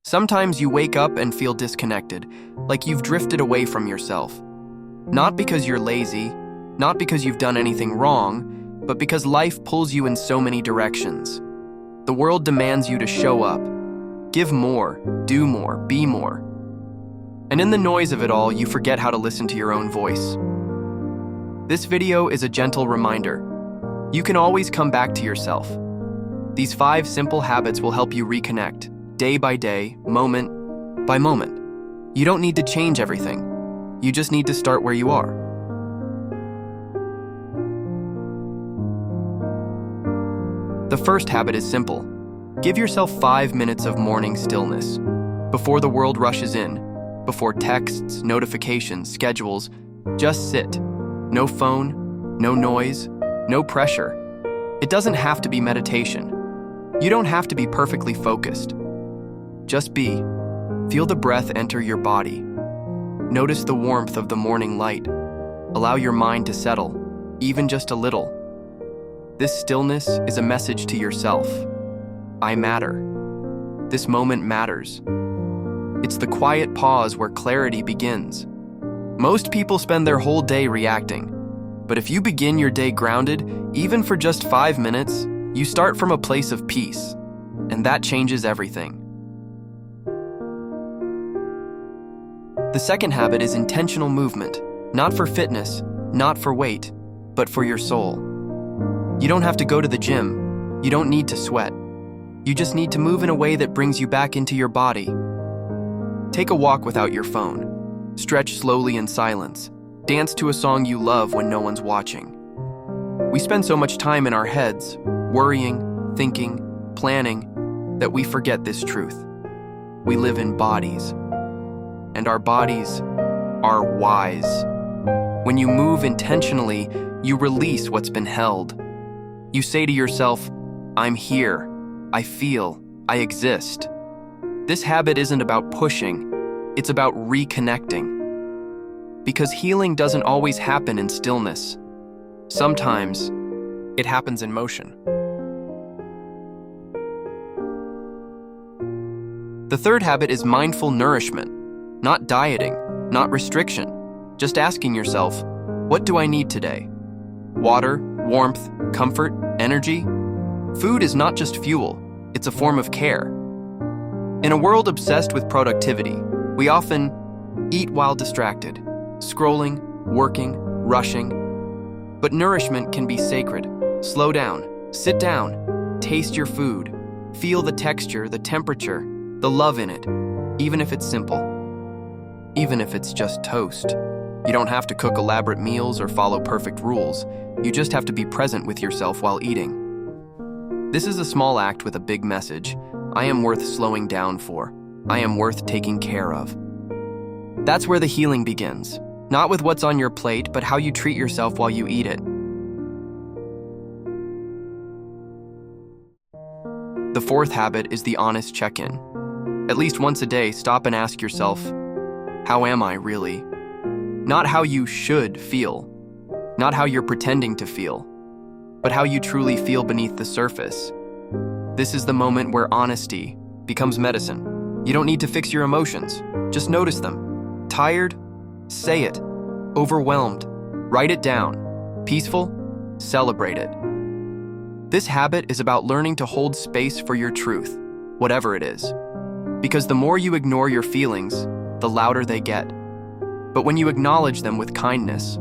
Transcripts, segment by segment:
Sometimes you wake up and feel disconnected, like you've drifted away from yourself. Not because you're lazy, not because you've done anything wrong, but because life pulls you in so many directions. The world demands you to show up, give more, do more, be more. And in the noise of it all, you forget how to listen to your own voice. This video is a gentle reminder. You can always come back to yourself. These 5 simple habits will help you reconnect, day by day, moment by moment. You don't need to change everything. You just need to start where you are. The first habit is simple. Give yourself 5 minutes of morning stillness. Before the world rushes in, before texts, notifications, schedules, just sit. No phone, no noise, no pressure. It doesn't have to be meditation. You don't have to be perfectly focused. Just be. Feel the breath enter your body. Notice the warmth of the morning light. Allow your mind to settle, even just a little. This stillness is a message to yourself. I matter. This moment matters. It's the quiet pause where clarity begins. Most people spend their whole day reacting, but if you begin your day grounded, even for just 5 minutes, you start from a place of peace, and that changes everything. The second habit is intentional movement, not for fitness, not for weight, but for your soul. You don't have to go to the gym. You don't need to sweat. You just need to move in a way that brings you back into your body. Take a walk without your phone. Stretch slowly in silence. Dance to a song you love when no one's watching. We spend so much time in our heads, worrying, thinking, planning, that we forget this truth. We live in bodies, and our bodies are wise. When you move intentionally, you release what's been held. You say to yourself, I'm here, I feel, I exist. This habit isn't about pushing, it's about reconnecting. Because healing doesn't always happen in stillness. Sometimes, it happens in motion. The third habit is mindful nourishment, not dieting, not restriction, just asking yourself, what do I need today? Water, warmth, comfort, energy? Food is not just fuel, it's a form of care. In a world obsessed with productivity, we often eat while distracted, scrolling, working, rushing. But nourishment can be sacred. Slow down, sit down, taste your food, feel the texture, the temperature, the love in it, even if it's simple. Even if it's just toast. You don't have to cook elaborate meals or follow perfect rules. You just have to be present with yourself while eating. This is a small act with a big message. I am worth slowing down for. I am worth taking care of. That's where the healing begins. Not with what's on your plate, but how you treat yourself while you eat it. The fourth habit is the honest check-in. At least once a day, stop and ask yourself, how am I really? Not how you should feel, not how you're pretending to feel, but how you truly feel beneath the surface. This is the moment where honesty becomes medicine. You don't need to fix your emotions, just notice them. Tired? Say it. Overwhelmed? Write it down. Peaceful? Celebrate it. This habit is about learning to hold space for your truth, whatever it is. Because the more you ignore your feelings, the louder they get. But when you acknowledge them with kindness,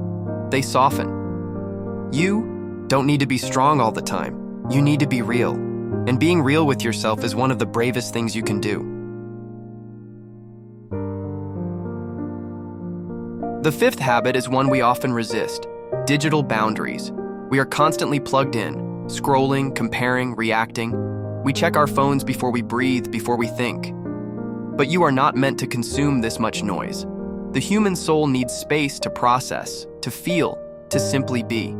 they soften. You don't need to be strong all the time. You need to be real. And being real with yourself is one of the bravest things you can do. The fifth habit is one we often resist: digital boundaries. We are constantly plugged in, scrolling, comparing, reacting. We check our phones before we breathe, before we think. But you are not meant to consume this much noise. The human soul needs space to process, to feel, to simply be.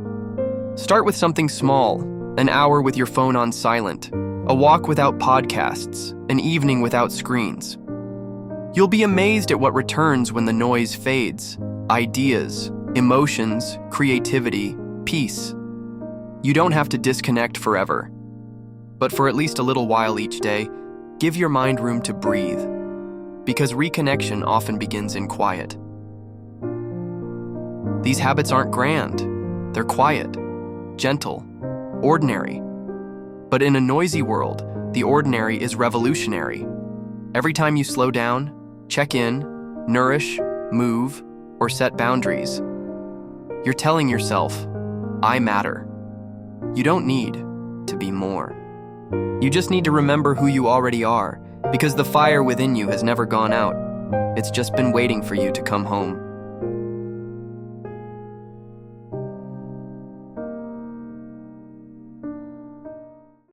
Start with something small: an hour with your phone on silent, a walk without podcasts, an evening without screens. You'll be amazed at what returns when the noise fades. Ideas, emotions, creativity, peace. You don't have to disconnect forever. But for at least a little while each day, give your mind room to breathe. Because reconnection often begins in quiet. These habits aren't grand, they're quiet, gentle, ordinary. But in a noisy world, the ordinary is revolutionary. Every time you slow down, check in, nourish, move, or set boundaries, you're telling yourself, I matter. You don't need to be more. You just need to remember who you already are, because the fire within you has never gone out. It's just been waiting for you to come home.